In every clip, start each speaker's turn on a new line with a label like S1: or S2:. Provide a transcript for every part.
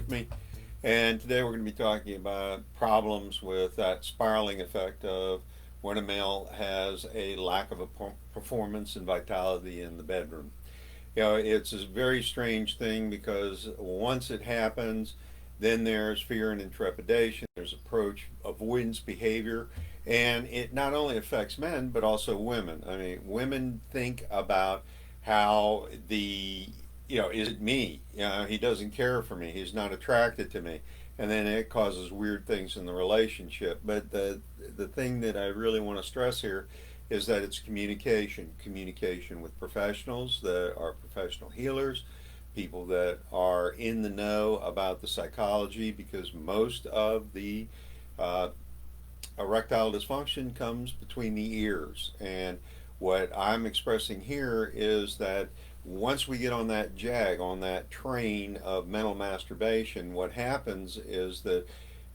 S1: with me. And today we're going to be talking about problems with that spiraling effect of when a male has a lack of a performance and vitality in the bedroom. It's a very strange thing because once it happens, then there's fear and intrepidation, there's approach, avoidance behavior, and it not only affects men but also women. I mean, women think about how is it me? He doesn't care for me, he's not attracted to me. And then it causes weird things in the relationship. But the thing that I really want to stress here is that it's communication with professionals that are professional healers, people that are in the know about the psychology, because most of the uh, erectile dysfunction comes between the ears. And what I'm expressing here is that once we get on that on that train of mental masturbation, what happens is that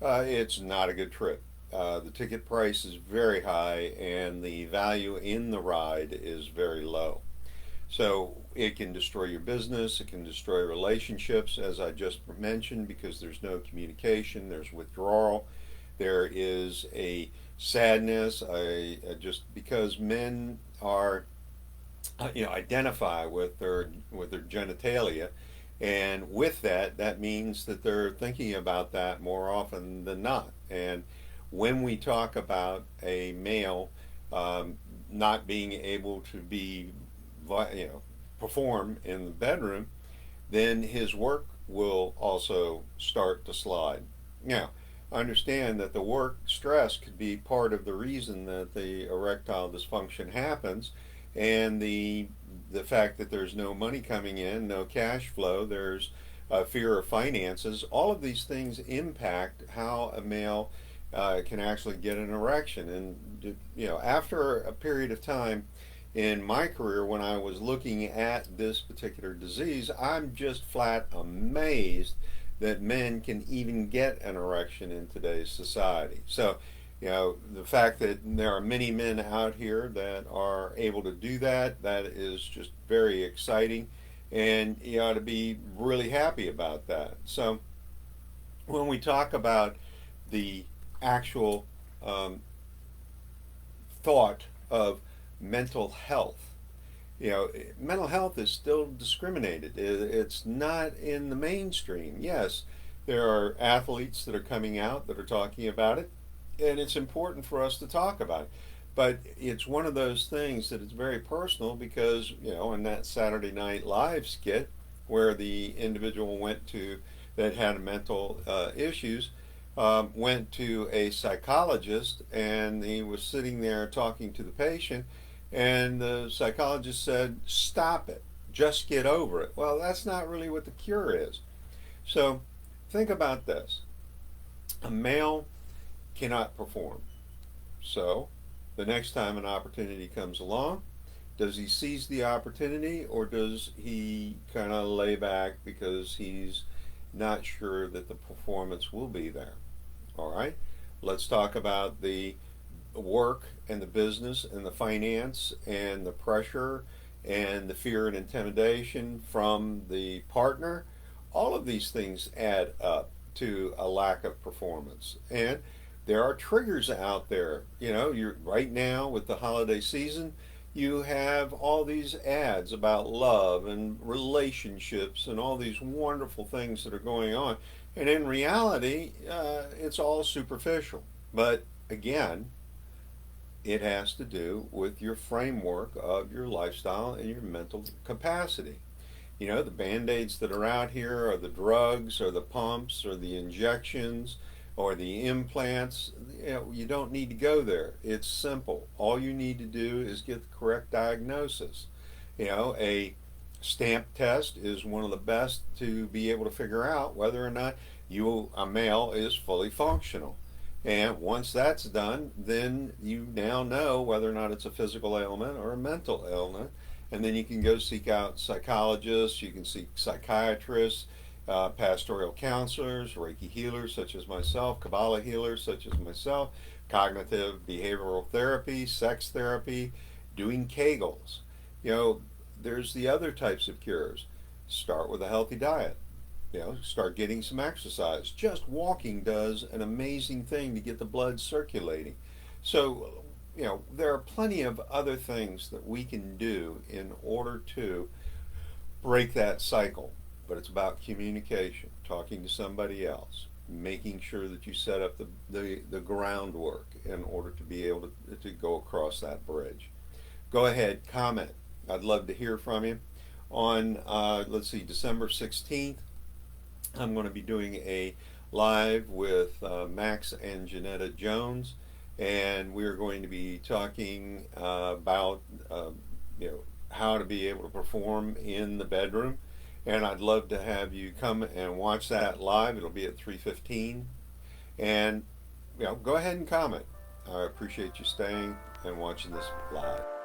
S1: it's not a good trip. The ticket price is very high and the value in the ride is very low. So it can destroy your business, it can destroy relationships, as I just mentioned, because there's no communication, there's withdrawal, there is a sadness, just because men are, identify with their genitalia, and with that, that means that they're thinking about that more often than not. And when we talk about a male not being able to perform in the bedroom, then his work will also start to slide. Now, understand that the work stress could be part of the reason that the erectile dysfunction happens, and the fact that there's no money coming in, no cash flow, there's fear of finances. All of these things impact how a male can actually get an erection. And after a period of time in my career, when I was looking at this particular disease, I'm just flat amazed that men can even get an erection in today's society. So, the fact that there are many men out here that are able to do that, that is just very exciting. And you ought to be really happy about that. So, when we talk about the actual thought of mental health, mental health is still discriminated. It's not in the mainstream. Yes, there are athletes that are coming out that are talking about it, and it's important for us to talk about it. But it's one of those things that it's very personal because, in that Saturday Night Live skit where the individual that had mental issues, went to a psychologist, and he was sitting there talking to the patient, and the psychologist said, "Stop it, just get over it." Well, that's not really what the cure is. So think about this: a male cannot perform. So the next time an opportunity comes along, does he seize the opportunity, or does he kind of lay back because he's not sure that the performance will be there? All right, let's talk about the work and the business and the finance and the pressure and the fear and intimidation from the partner. All of these things add up to a lack of performance. And there are triggers out there. You're right now with the holiday season, you have all these ads about love and relationships and all these wonderful things that are going on. And in reality, it's all superficial. But again, it has to do with your framework of your lifestyle and your mental capacity. The band aids that are out here, or the drugs, or the pumps, or the injections, or the implants. You don't need to go there. It's simple. All you need to do is get the correct diagnosis. A stamp test is one of the best to be able to figure out whether or not a male is fully functional. And once that's done, then you now know whether or not it's a physical ailment or a mental ailment. And then you can go seek out psychologists, you can seek psychiatrists, pastoral counselors, Reiki healers such as myself, Kabbalah healers such as myself, cognitive behavioral therapy, sex therapy, doing Kegels. There's the other types of cures. Start with a healthy diet. start getting some exercise. Just walking does an amazing thing to get the blood circulating. So, there are plenty of other things that we can do in order to break that cycle. But it's about communication, talking to somebody else, making sure that you set up the groundwork in order to be able to go across that bridge. Go ahead, comment. I'd love to hear from you. On, let's see, December 16th, I'm going to be doing a live with Max and Janetta Jones, and we're going to be talking about how to be able to perform in the bedroom. And I'd love to have you come and watch that live. It'll be at 3:15, and go ahead and comment. I appreciate you staying and watching this live.